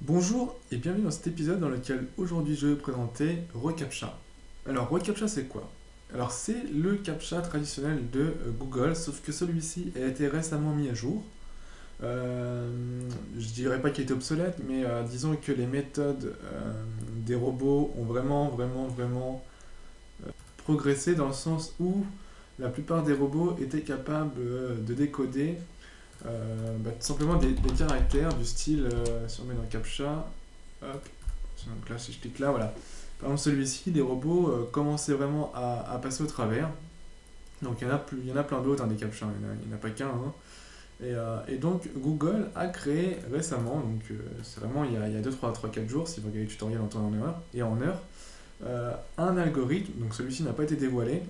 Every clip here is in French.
Bonjour et bienvenue dans cet épisode dans lequel aujourd'hui je vais vous présenter reCAPTCHA. Alors reCAPTCHA c'est quoi? Alors c'est le CAPTCHA traditionnel de Google, sauf que celui-ci a été récemment mis à jour. Euh, je dirais pas qu'il est obsolète, mais disons que les méthodes des robots ont vraiment progressé dans le sens où la plupart des robots étaient capables de décoder tout simplement des caractères du style, si on met dans CAPTCHA, hop, donc là si je clique là, voilà. Par exemple celui-ci, les robots commençaient vraiment à passer au travers. Donc il y en a plein d'autres, hein, des CAPTCHA, il n'y en a pas qu'un. Hein. Et donc Google a créé récemment, donc c'est vraiment il y a 2, 3, 4 jours, si vous regardez le tutoriel en temps et en heure, un algorithme, donc celui-ci n'a pas été dévoilé.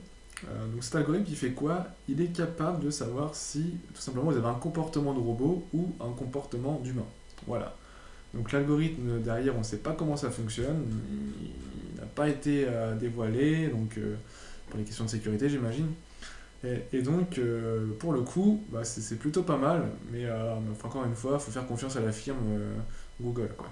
Donc cet algorithme il fait quoi? Il est capable de savoir si tout simplement vous avez un comportement de robot ou un comportement d'humain. Voilà. Donc l'algorithme derrière, on ne sait pas comment ça fonctionne, il n'a pas été dévoilé, donc pour les questions de sécurité j'imagine. Et donc pour le coup, bah, c'est plutôt pas mal, mais enfin, encore une fois, il faut faire confiance à la firme Google, quoi.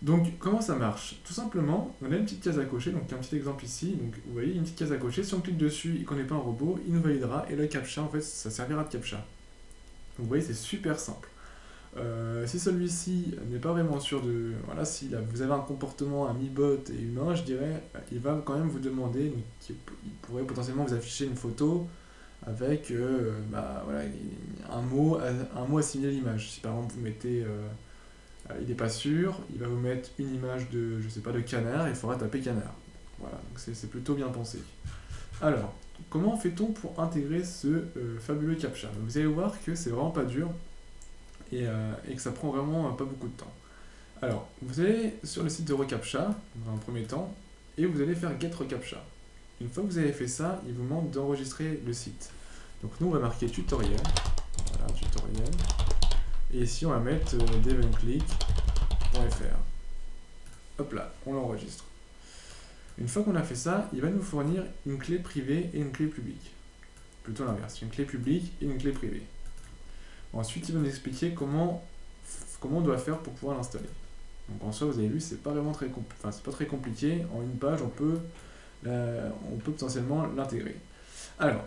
Donc, comment ça marche? Tout simplement, on a une petite case à cocher, donc un petit exemple ici. Donc, vous voyez, une petite case à cocher. Si on clique dessus et qu'on n'est pas un robot, il nous validera. Et le CAPTCHA, en fait, ça servira de CAPTCHA. Donc, vous voyez, c'est super simple. Si celui-ci n'est pas vraiment sûr de... Voilà, si là, vous avez un comportement à mi-bot et humain, je dirais, il va quand même vous demander, donc, il pourrait potentiellement vous afficher une photo avec voilà, un mot assimilé à l'image. Si par exemple vous mettez il n'est pas sûr, il va vous mettre une image de, je sais pas, de canard, il faudra taper canard. Voilà, donc c'est plutôt bien pensé. Alors, comment fait-on pour intégrer ce fabuleux CAPTCHA? Vous allez voir que c'est vraiment pas dur et que ça prend vraiment pas beaucoup de temps. Alors, vous allez sur le site de reCAPTCHA, dans un premier temps, et vous allez faire Get reCAPTCHA. Une fois que vous avez fait ça, il vous demande d'enregistrer le site. Donc nous, on va marquer tutoriel. Voilà, tutoriel. Et ici, on va mettre devenclick.fr. Hop là, on l'enregistre. Une fois qu'on a fait ça, il va nous fournir une clé privée et une clé publique. Plutôt l'inverse, une clé publique et une clé privée. Ensuite, il va nous expliquer comment on doit faire pour pouvoir l'installer. Donc en soi, vous avez vu, c'est pas vraiment c'est pas très compliqué. En une page, on peut potentiellement l'intégrer. Alors,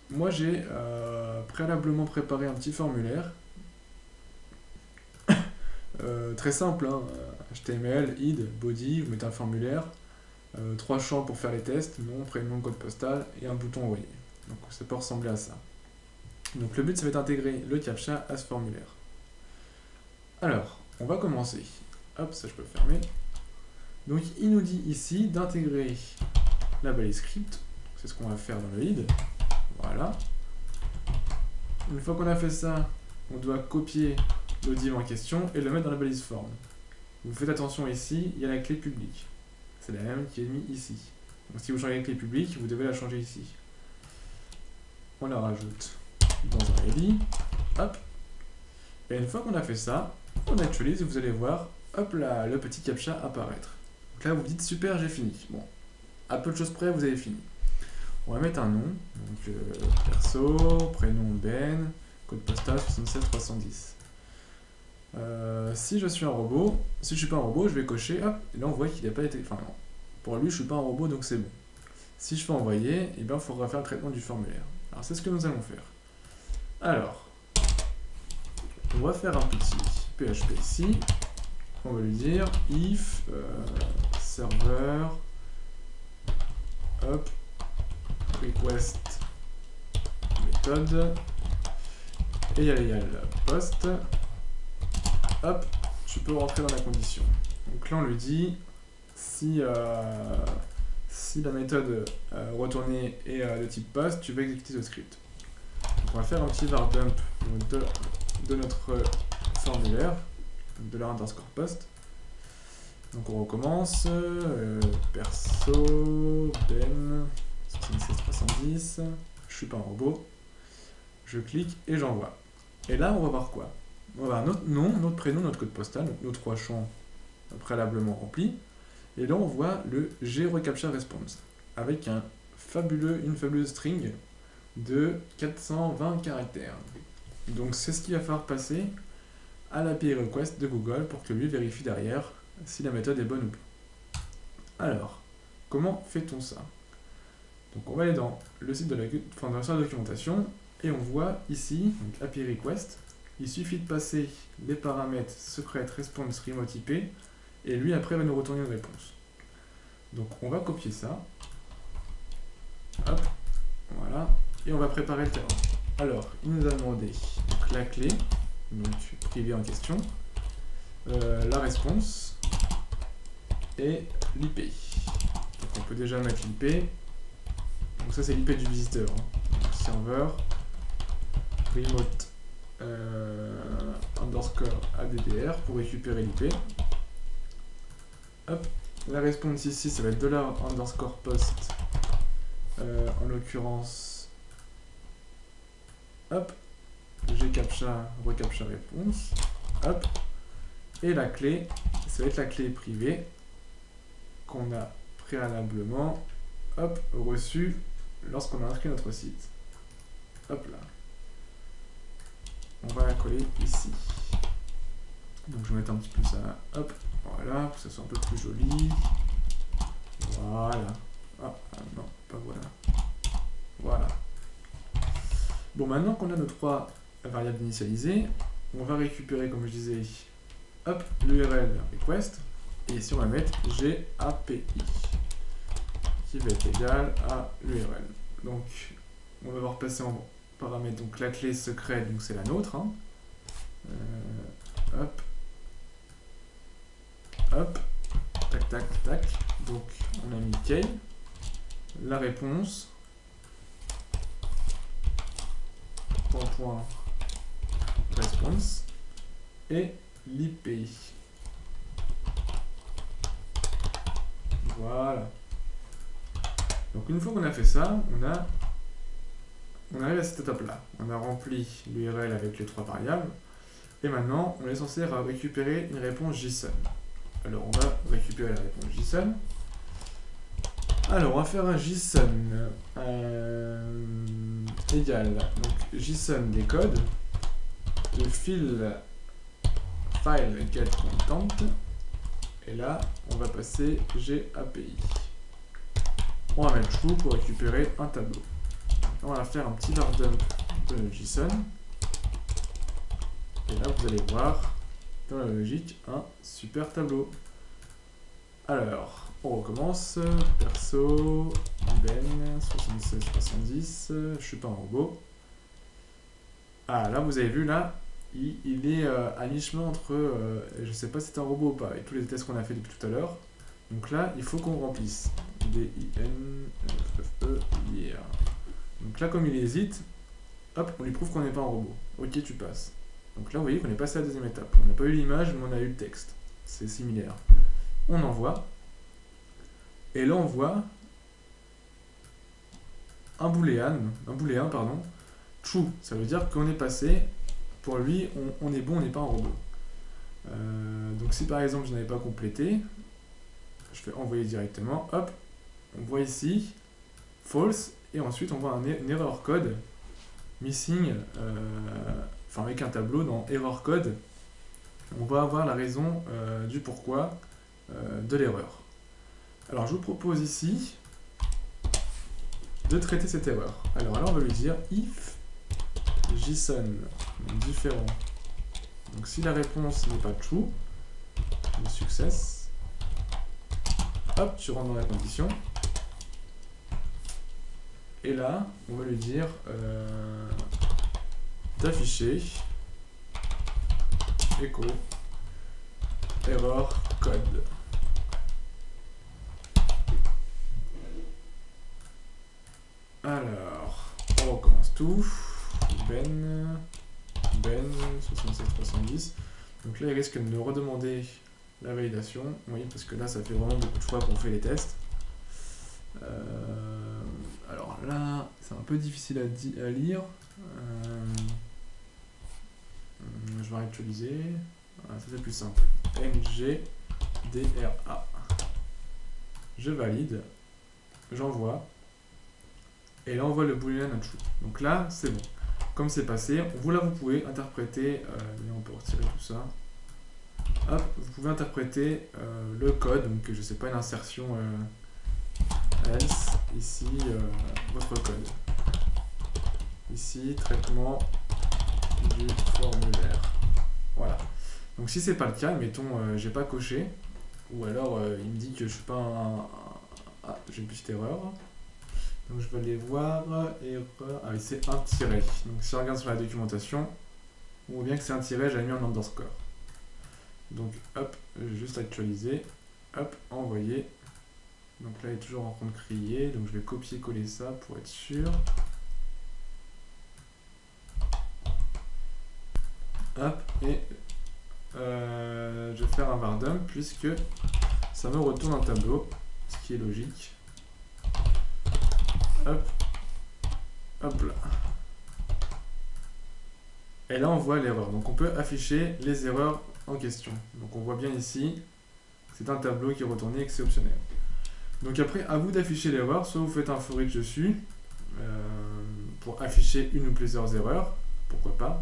moi j'ai préalablement préparé un petit formulaire très simple, hein, HTML, id, body, vous mettez un formulaire, 3 champs pour faire les tests, nom, prénom, code postal et un bouton envoyer. Donc ça peut ressembler à ça. Donc le but, ça va être d'intégrer le CAPTCHA à ce formulaire. Alors, on va commencer. Hop, ça je peux fermer. Donc il nous dit ici d'intégrer la balise script. C'est ce qu'on va faire dans le id. Voilà. Une fois qu'on a fait ça, on doit copier le div en question et le mettre dans la balise forme. Vous faites attention ici, il y a la clé publique. C'est la même qui est mise ici. Donc si vous changez la clé publique, vous devez la changer ici. On la rajoute dans un ready. Hop. Et une fois qu'on a fait ça, on actualise et vous allez voir, hop là, le petit CAPTCHA apparaître. Donc là, vous dites super, j'ai fini. Bon, à peu de choses près, vous avez fini. On va mettre un nom. Donc perso, prénom Ben, code postal 76310. Si je suis un robot, si je suis pas un robot, je vais cocher, hop, et là on voit qu'il n'a pas été. Enfin, non. Pour lui, je suis pas un robot, donc c'est bon. Si je fais envoyer, eh bien, il faudra faire le traitement du formulaire. Alors, c'est ce que nous allons faire. Alors, on va faire un petit PHP ici. On va lui dire if server hop request méthode égale post. Hop, tu peux rentrer dans la condition. Donc là, on lui dit si la méthode retournée est de type post, tu vas exécuter ce script. Donc on va faire un petit var dump de notre formulaire, $_post. Donc on recommence, perso, ben, 76310, je suis pas un robot, je clique et j'envoie. Et là on va voir quoi? On va voir notre nom, notre prénom, notre code postal, donc nos 3 champs préalablement remplis. Et là on voit le gReCAPTCHA response, avec une fabuleuse string de 420 caractères. Donc c'est ce qu'il va falloir passer à l'API request de Google pour que lui vérifie derrière si la méthode est bonne ou pas. Alors, comment fait-on ça? Donc on va aller dans le site de la documentation et on voit ici, donc API request, il suffit de passer les paramètres secret response remote IP et lui après va nous retourner une réponse. Donc on va copier ça. Hop, voilà. Et on va préparer le terrain. Alors, il nous a demandé donc, la clé, donc privée en question, la réponse et l'IP. Donc on peut déjà mettre l'IP. Donc ça c'est l'IP du visiteur. Donc, serveur remote underscore addr pour récupérer l'IP. Hop, la réponse ici ça va être $_ post. En l'occurrence, hop, gcaptcha, recaptcha réponse, hop, et la clé, ça va être la clé privée qu'on a préalablement, hop, reçue lorsqu'on a inscrit notre site. Hop là. On va la coller ici. Donc je vais mettre un petit peu ça, hop, voilà, pour que ça soit un peu plus joli. Voilà. Ah, non, pas voilà. Voilà. Bon, maintenant qu'on a nos trois variables initialisées, on va récupérer, comme je disais, hop, l'URL request, et ici on va mettre GAPI, qui va être égal à l'URL. Donc, on va voir passer en paramètre, donc la clé secrète, donc c'est la nôtre, hein. Hop, hop, tac, tac, tac, donc on a mis key, la réponse, point response et l'IP. Voilà. Donc une fois qu'on a fait ça, on arrive à cette étape-là. On a rempli l'URL avec les trois variables et maintenant on est censé récupérer une réponse JSON. Alors on va récupérer la réponse JSON. Alors on va faire un JSON égal, donc JSON des codes, le file get content, et là on va passer GAPI. On va mettre true pour récupérer un tableau. On va faire un petit var dump de JSON, et là vous allez voir dans la logique un super tableau. Alors on recommence, perso, ben, 76-70, je suis pas un robot. Ah là vous avez vu là, il est à mi-chemin entre, je sais pas si c'est un robot ou pas, avec tous les tests qu'on a fait depuis tout à l'heure. Donc là il faut qu'on remplisse, D-I-N-F-E, yeah. Donc là comme il hésite, hop, on lui prouve qu'on n'est pas un robot. Ok, tu passes. Donc là vous voyez qu'on est passé à la deuxième étape. On n'a pas eu l'image mais on a eu le texte. C'est similaire. On envoie. Et là on voit un booléen, pardon, true, ça veut dire qu'on est passé, pour lui on est bon, on n'est pas un robot. Donc si par exemple je n'avais pas complété, je fais envoyer directement, hop, on voit ici false, et ensuite on voit une error code missing, enfin avec un tableau dans error code, on va avoir la raison du pourquoi de l'erreur. Alors je vous propose ici de traiter cette erreur. Alors là on va lui dire if JSON différent. Donc si la réponse n'est pas true, le success, hop, tu rentres dans la condition. Et là on va lui dire d'afficher echo error code. Alors, on recommence tout. Ben 6770. Donc là, il risque de nous redemander la validation. Oui, parce que là, ça fait vraiment beaucoup de fois qu'on fait les tests. Alors là, c'est un peu difficile à lire. Je vais actualiser. Voilà, ça c'est plus simple. NGDRA. Je valide. J'envoie. Et là, on voit le boolean true. Donc là, c'est bon. comme c'est passé. Vous là, vous pouvez interpréter, on peut retirer tout ça. Hop, vous pouvez interpréter le code, donc je sais pas, une insertion else, ici votre code. Ici, traitement du formulaire. Voilà. Donc si c'est pas le cas, mettons j'ai pas coché, ou alors il me dit que je suis pas Ah, j'ai une petite erreur. Donc je vais aller voir, erreur, ah oui c'est un tiret. Donc si on regarde sur la documentation, on voit bien que c'est un tiret, j'avais mis un underscore. Donc hop, je vais juste actualiser, hop, envoyer. Donc là il est toujours en train de crier, donc je vais copier-coller ça pour être sûr. Hop, et je vais faire un var dump puisque ça me retourne un tableau, ce qui est logique. Hop, hop là. Et là on voit l'erreur, donc on peut afficher les erreurs en question. Donc on voit bien ici, c'est un tableau qui est retourné et que c'est optionnel. Donc après, à vous d'afficher l'erreur, soit vous faites un for each dessus, pour afficher une ou plusieurs erreurs, pourquoi pas.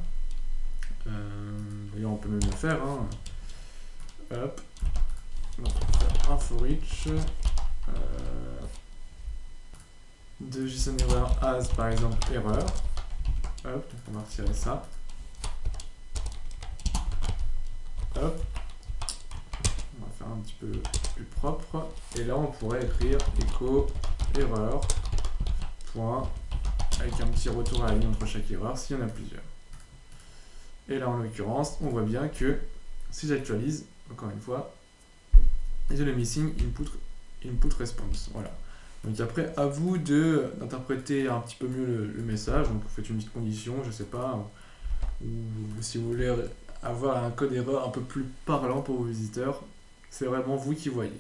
D'ailleurs on peut même le faire, hein. Hop, donc on va faire un for each de JSON-error as par exemple erreur. Hop, donc on va retirer ça. Hop, on va faire un petit peu plus propre. Et là, on pourrait écrire echo erreur point avec un petit retour à la ligne entre chaque erreur s'il y en a plusieurs. Et là, en l'occurrence, on voit bien que si j'actualise, encore une fois, j'ai le missing input response. Voilà. Donc après, à vous d'interpréter un petit peu mieux le message. Donc vous faites une petite condition, je sais pas, ou si vous voulez avoir un code erreur un peu plus parlant pour vos visiteurs, c'est vraiment vous qui voyez.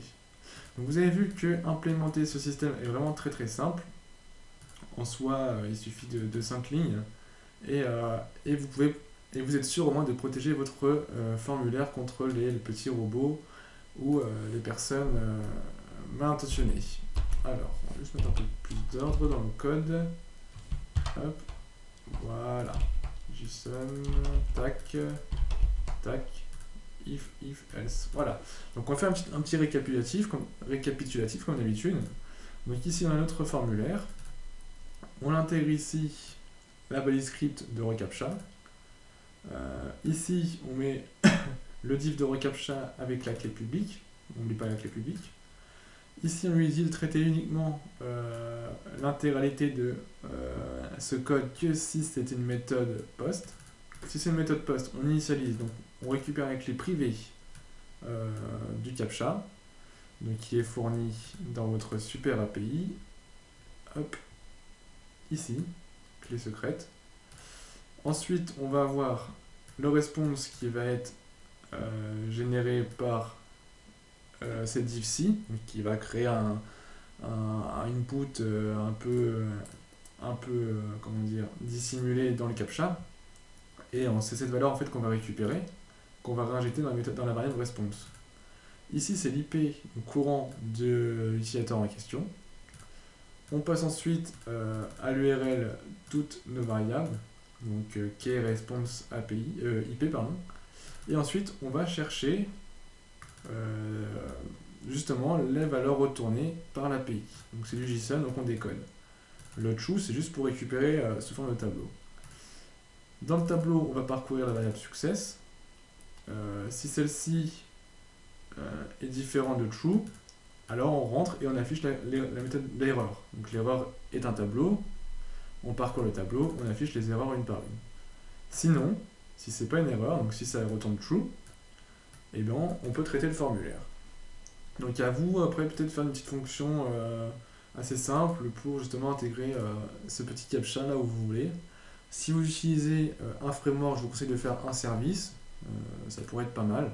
Donc vous avez vu que implémenter ce système est vraiment très très simple. En soi, il suffit de 5 lignes et vous êtes sûr au moins de protéger votre formulaire contre les petits robots ou les personnes mal intentionnées. Alors, on va juste mettre un peu plus d'ordre dans le code. Hop, voilà. JSON, tac, tac, if, else. Voilà. Donc on va faire un petit récapitulatif comme d'habitude. Donc ici on a notre formulaire. On intègre ici la balise script de reCAPTCHA. Ici on met le div de reCAPTCHA avec la clé publique. On n'oublie pas la clé publique. Ici on lui dit de traiter uniquement l'intégralité de ce code que si c'est une méthode post. Si c'est une méthode post, on initialise, donc on récupère la clé privée du CAPTCHA, donc qui est fournie dans votre super API. Hop, ici, clé secrète. Ensuite, on va avoir le response qui va être généré par cette div-ci, qui va créer un input un peu comment dire, dissimulé dans le CAPTCHA. Et c'est cette valeur en fait qu'on va récupérer, qu'on va réinjecter dans la variable response. Ici, c'est l'IP courant de l'utilisateur en question. On passe ensuite à l'URL toutes nos variables, donc key response API, IP, pardon. Et ensuite, on va chercher justement les valeurs retournées par l'API. Donc c'est du JSON, donc on décode. Le true, c'est juste pour récupérer sous forme de tableau. Dans le tableau, on va parcourir la variable success. Si celle-ci est différente de true, alors on rentre et on affiche la méthode d'erreur. Donc l'erreur est un tableau, on parcourt le tableau, on affiche les erreurs une par une. Sinon, si c'est pas une erreur, donc si ça retourne true, eh bien, on peut traiter le formulaire. Donc à vous, après, peut-être faire une petite fonction assez simple pour justement intégrer ce petit CAPTCHA là où vous voulez. Si vous utilisez un framework, je vous conseille de faire un service, ça pourrait être pas mal.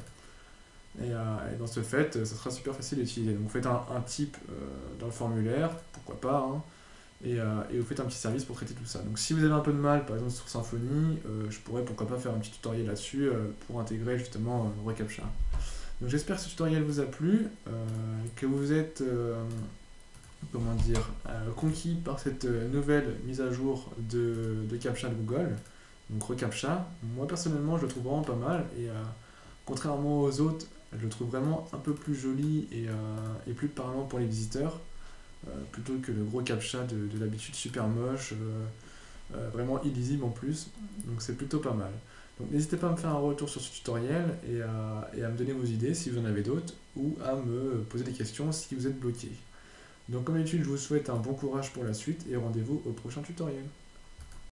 Et dans ce fait, ça sera super facile d'utiliser. Donc vous faites un type dans le formulaire, pourquoi pas, hein, et vous faites un petit service pour traiter tout ça. Donc si vous avez un peu de mal, par exemple sur Symfony, je pourrais pourquoi pas faire un petit tutoriel là-dessus pour intégrer justement reCAPTCHA. Donc j'espère que ce tutoriel vous a plu, que vous êtes comment dire, conquis par cette nouvelle mise à jour de CAPTCHA de Google, donc reCAPTCHA. Moi personnellement, je le trouve vraiment pas mal et contrairement aux autres, je le trouve vraiment un peu plus joli et plus parlant pour les visiteurs, plutôt que le gros CAPTCHA de l'habitude super moche, vraiment illisible en plus. Donc c'est plutôt pas mal. Donc n'hésitez pas à me faire un retour sur ce tutoriel et à me donner vos idées si vous en avez d'autres ou à me poser des questions si vous êtes bloqué. Donc comme d'habitude, je vous souhaite un bon courage pour la suite et rendez-vous au prochain tutoriel.